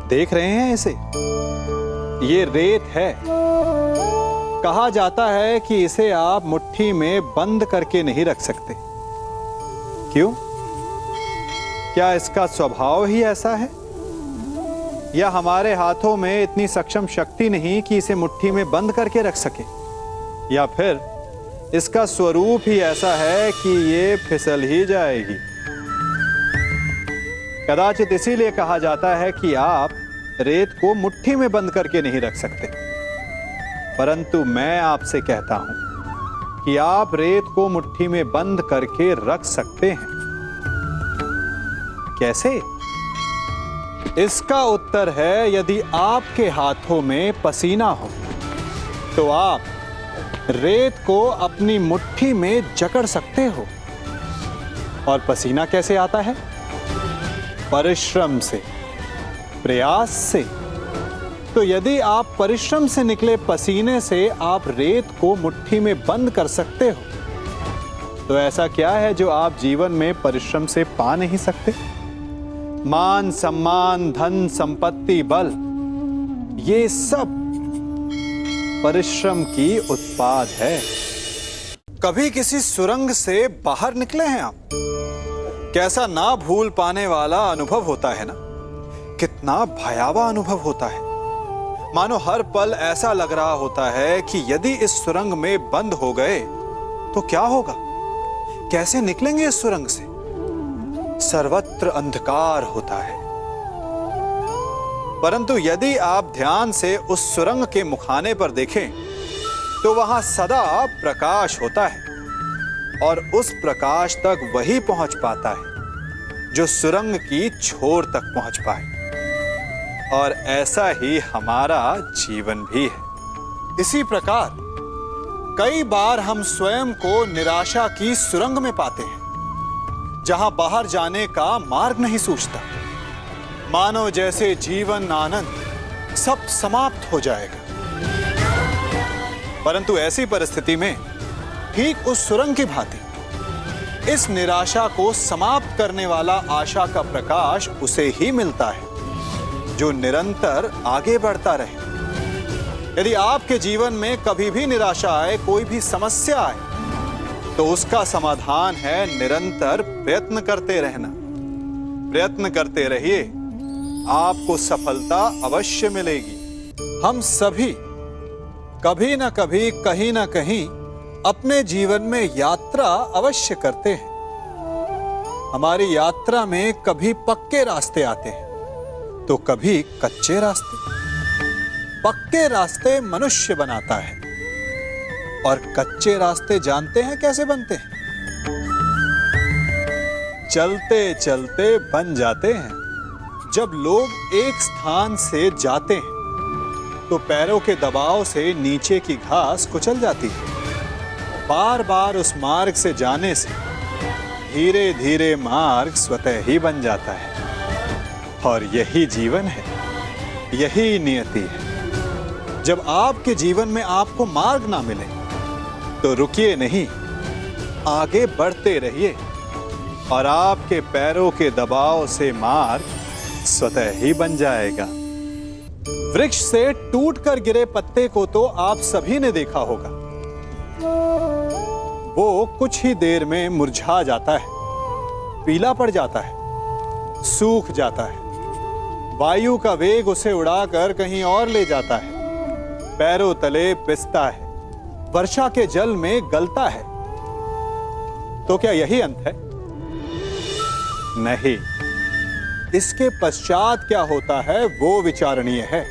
देख रहे हैं इसे? ये रेत है। कहा जाता है कि इसे आप मुट्ठी में बंद करके नहीं रख सकते। क्यों? क्या इसका स्वभाव ही ऐसा है, या हमारे हाथों में इतनी सक्षम शक्ति नहीं कि इसे मुट्ठी में बंद करके रख सके, या फिर इसका स्वरूप ही ऐसा है कि ये फिसल ही जाएगी। कदाचित इसीलिए कहा जाता है कि आप रेत को मुट्ठी में बंद करके नहीं रख सकते। परंतु मैं आपसे कहता हूं कि आप रेत को मुट्ठी में बंद करके रख सकते हैं। कैसे? इसका उत्तर है, यदि आपके हाथों में पसीना हो तो आप रेत को अपनी मुट्ठी में जकड़ सकते हो। और पसीना कैसे आता है? परिश्रम से, प्रयास से। तो यदि आप परिश्रम से निकले पसीने से आप रेत को मुट्ठी में बंद कर सकते हो, तो ऐसा क्या है जो आप जीवन में परिश्रम से पा नहीं सकते? मान, सम्मान, धन, संपत्ति, बल, ये सब परिश्रम की उत्पाद है। कभी किसी सुरंग से बाहर निकले हैं आप? कैसा ना भूल पाने वाला अनुभव होता है ना? कितना भयावह अनुभव होता है। मानो हर पल ऐसा लग रहा होता है कि यदि इस सुरंग में बंद हो गए तो क्या होगा? कैसे निकलेंगे इस सुरंग से? सर्वत्र अंधकार होता है। परंतु यदि आप ध्यान से उस सुरंग के मुखाने पर देखें तो वहां सदा प्रकाश होता है, और उस प्रकाश तक वही पहुंच पाता है जो सुरंग की छोर तक पहुंच पाए। और ऐसा ही हमारा जीवन भी है। इसी प्रकार कई बार हम स्वयं को निराशा की सुरंग में पाते हैं, जहां बाहर जाने का मार्ग नहीं सूझता। मानो जैसे जीवन आनंद सब समाप्त हो जाएगा। परंतु ऐसी परिस्थिति में ठीक उस सुरंग की भांति इस निराशा को समाप्त करने वाला आशा का प्रकाश उसे ही मिलता है जो निरंतर आगे बढ़ता रहे। यदि आपके जीवन में कभी भी निराशा आए, कोई भी समस्या आए, तो उसका समाधान है निरंतर प्रयत्न करते रहना। प्रयत्न करते रहिए, आपको सफलता अवश्य मिलेगी। हम सभी कभी ना कभी, कहीं ना कहीं अपने जीवन में यात्रा अवश्य करते हैं। हमारी यात्रा में कभी पक्के रास्ते आते हैं तो कभी कच्चे रास्ते। पक्के रास्ते मनुष्य बनाता है, और कच्चे रास्ते जानते हैं कैसे बनते हैं? चलते चलते बन जाते हैं। जब लोग एक स्थान से जाते हैं तो पैरों के दबाव से नीचे की घास कुचल जाती है। बार बार उस मार्ग से जाने से धीरे धीरे मार्ग स्वतः ही बन जाता है। और यही जीवन है, यही नियति है। जब आपके जीवन में आपको मार्ग ना मिले तो रुकिए नहीं, आगे बढ़ते रहिए, और आपके पैरों के दबाव से मार्ग स्वतः ही बन जाएगा। वृक्ष से टूटकर गिरे पत्ते को तो आप सभी ने देखा होगा। वो कुछ ही देर में मुरझा जाता है, पीला पड़ जाता है, सूख जाता है। वायु का वेग उसे उड़ाकर कहीं और ले जाता है, पैरों तले पिसता है, वर्षा के जल में गलता है। तो क्या यही अंत है? नहीं। इसके पश्चात क्या होता है वो विचारणीय है।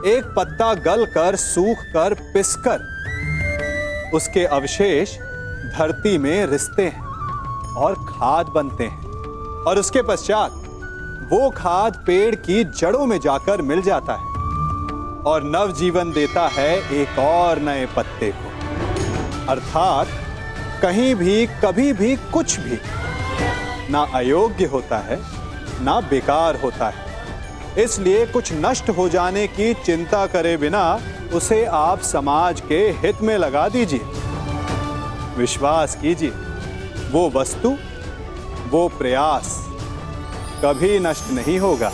एक पत्ता गलकर, सूखकर, पिसकर उसके अवशेष धरती में रिसते हैं और खाद बनते हैं, और उसके पश्चात वो खाद पेड़ की जड़ों में जाकर मिल जाता है और नवजीवन देता है एक और नए पत्ते को। अर्थात कहीं भी, कभी भी, कुछ भी ना अयोग्य होता है, ना बेकार होता है। इसलिए कुछ नष्ट हो जाने की चिंता करे बिना उसे आप समाज के हित में लगा दीजिए। विश्वास कीजिए, वो वस्तु, वो प्रयास कभी नष्ट नहीं होगा।